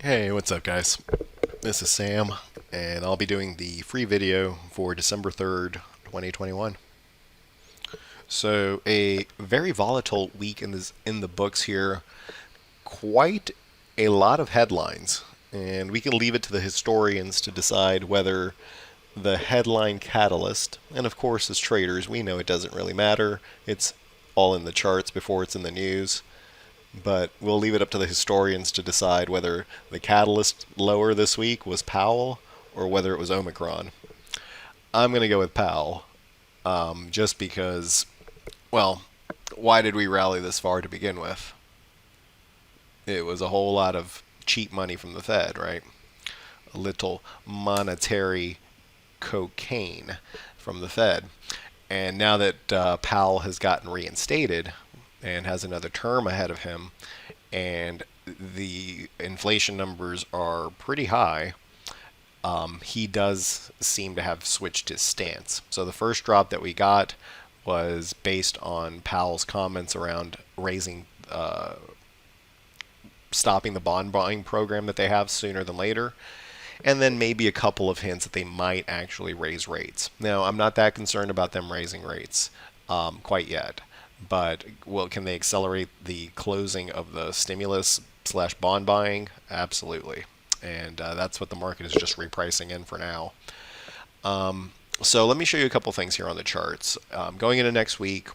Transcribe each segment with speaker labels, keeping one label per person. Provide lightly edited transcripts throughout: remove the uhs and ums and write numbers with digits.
Speaker 1: Hey, what's up, guys? This is Sam, and I'll be doing the free video for December 3rd, 2021. So, a very volatile week in the books here. Quite a lot of headlines, and we can leave it to the historians to decide whether the headline catalyst, and of course, as traders, we know it doesn't really matter. It's all in the charts before it's in the news. But we'll leave it up to the historians to decide whether the catalyst lower this week was Powell or whether it was Omicron. I'm going to go with Powell, just because, well, why did we rally this far to begin with? It was a whole lot of cheap money from the Fed, right? A little monetary cocaine from the Fed. And now that Powell has gotten reinstated and has another term ahead of him, and the inflation numbers are pretty high, he does seem to have switched his stance. So the first drop that we got was based on Powell's comments around raising, stopping the bond buying program that they have sooner than later, and then maybe a couple of hints that they might actually raise rates. Now, I'm not that concerned about them raising rates quite yet, but well, can they accelerate the closing of the stimulus slash bond buying? Absolutely, and that's what the market is just repricing in for now. So let me show you a couple things here on the charts. Going into next week,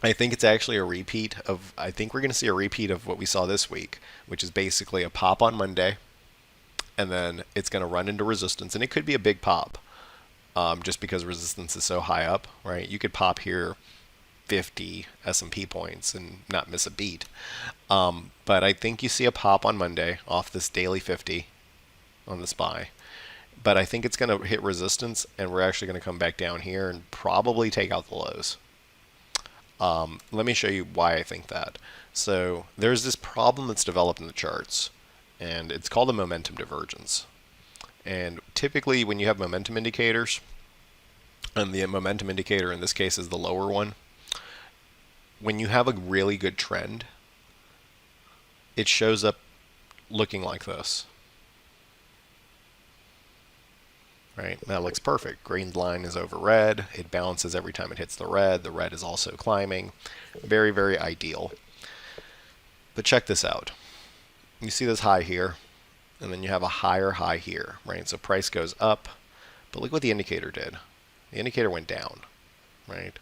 Speaker 1: I think it's actually a repeat of. I think we're going to see a repeat of what we saw this week, which is basically a pop on Monday, and then it's going to run into resistance, and it could be a big pop, just because resistance is so high up, right? You could pop here 50 S&P points and not miss a beat. But I think you see a pop on Monday off this daily 50 on the SPY. But I think it's going to hit resistance, and we're actually going to come back down here and probably take out the lows. Let me show you why I think that. So there's this problem that's developed in the charts, and it's called a momentum divergence. And typically when you have momentum indicators, and the momentum indicator in this case is the lower one, when you have a really good trend, it shows up looking like this. Right? That looks perfect. Green line is over red. It bounces every time it hits the red. The red is also climbing. Very, very ideal. But check this out. You see this high here, and then you have a higher high here, right? So price goes up, but look what the indicator did. The indicator went down, right?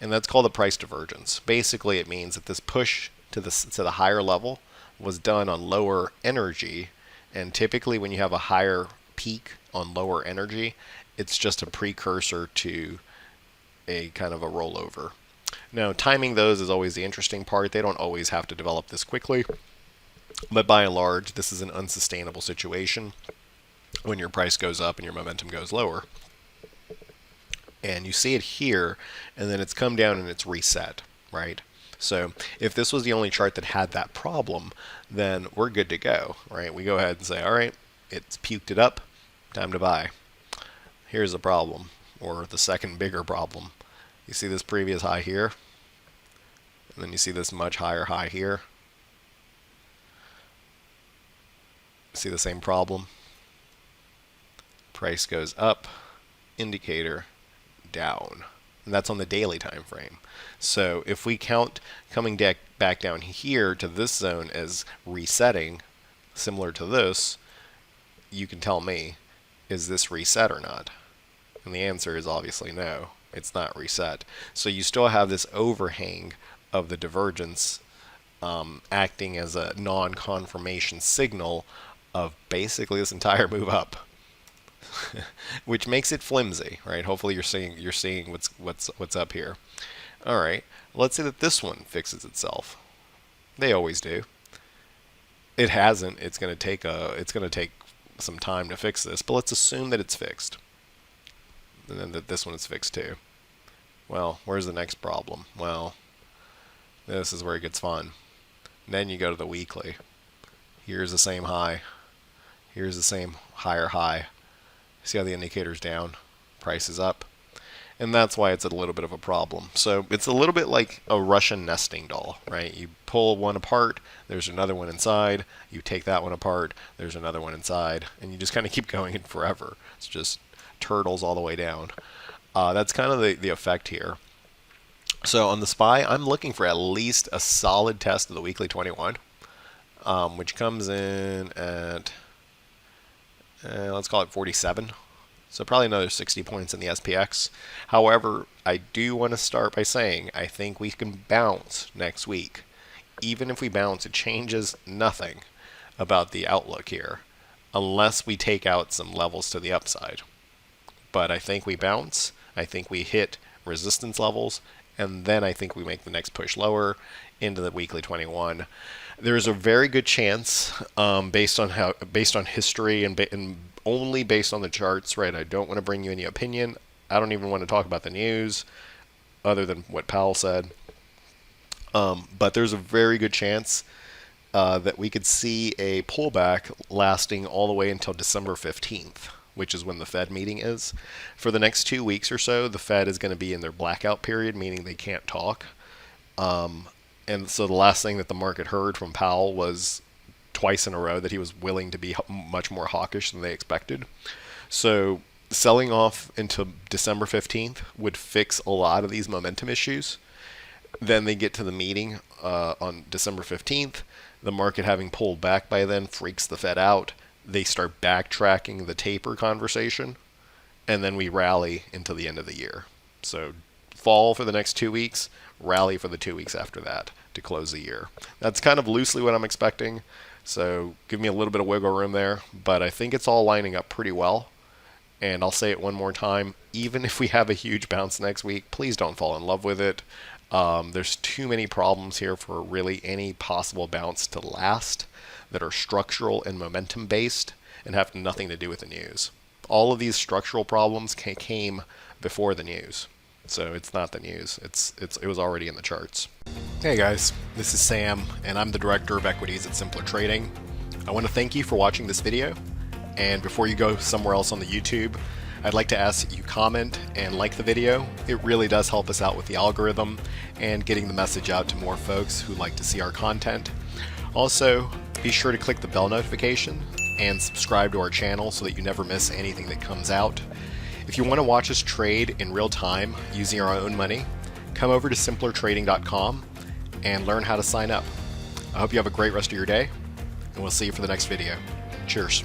Speaker 1: And that's called a price divergence. Basically, it means that this push to the higher level was done on lower energy, and typically when you have a higher peak on lower energy, it's just a precursor to a kind of a rollover. Now, timing those is always the interesting part. They don't always have to develop this quickly, but by and large, this is an unsustainable situation when your price goes up and your momentum goes lower. And you see it here, and then it's come down and it's reset, right? So if this was the only chart that had that problem, then we're good to go, right? We go ahead and say, all right, it's puked it up, time to buy. Here's the problem, or the second bigger problem. You see this previous high here, and then you see this much higher high here. See the same problem? Price goes up, indicator down. And that's on the daily time frame. So if we count coming back down here to this zone as resetting, similar to this, you can tell me, is this reset or not? And the answer is obviously no, it's not reset. So you still have this overhang of the divergence acting as a non-confirmation signal of basically this entire move up. Which makes it flimsy, right? Hopefully you're seeing what's up here. All right, let's say that this one fixes itself. They always do. It hasn't. It's going to take some time to fix this, but let's assume that it's fixed, and then that this one is fixed too. Well, where's the next problem? Well, this is where it gets fun. And then you go to the weekly. Here's the same high. Here's the same higher high. See how the indicator's down? Price is up. And that's why it's a little bit of a problem. So it's a little bit like a Russian nesting doll, right? You pull one apart, there's another one inside. You take that one apart, there's another one inside, and you just kind of keep going in forever. It's just turtles all the way down. That's kind of the effect here. So on the SPY, I'm looking for at least a solid test of the weekly 21, which comes in at, let's call it 47. So probably another 60 points in the SPX. However, I do want to start by saying I think we can bounce next week. Even if we bounce, it changes nothing about the outlook here, unless we take out some levels to the upside. But I think we bounce. I think we hit resistance levels, and then I think we make the next push lower into the weekly 21. There's a very good chance, based on history and only based on the charts, right? I don't want to bring you any opinion. I don't even want to talk about the news, other than what Powell said. But there's a very good chance that we could see a pullback lasting all the way until December 15th, which is when the Fed meeting is. For the next 2 weeks or so, the Fed is going to be in their blackout period, meaning they can't talk. And so the last thing that the market heard from Powell was twice in a row that he was willing to be much more hawkish than they expected. So selling off into December 15th would fix a lot of these momentum issues. Then they get to the meeting on December 15th. The market having pulled back by then freaks the Fed out. They start backtracking the taper conversation, and then we rally until the end of the year. So fall for the next 2 weeks, rally for the 2 weeks after that to close the year. That's kind of loosely what I'm expecting. So give me a little bit of wiggle room there, but I think it's all lining up pretty well. And I'll say it one more time, even if we have a huge bounce next week, please don't fall in love with it. There's too many problems here for really any possible bounce to last that are structural and momentum based and have nothing to do with the news. All of these structural problems came before the news. So it's not the news. It was already in the charts. Hey guys, this is Sam, and I'm the Director of Equities at Simpler Trading. I want to thank you for watching this video, and before you go somewhere else on the YouTube, I'd like to ask that you comment and like the video. It really does help us out with the algorithm and getting the message out to more folks who like to see our content. Also, be sure to click the bell notification and subscribe to our channel so that you never miss anything that comes out. If you want to watch us trade in real time using our own money, come over to simplertrading.com and learn how to sign up. I hope you have a great rest of your day, and we'll see you for the next video. Cheers.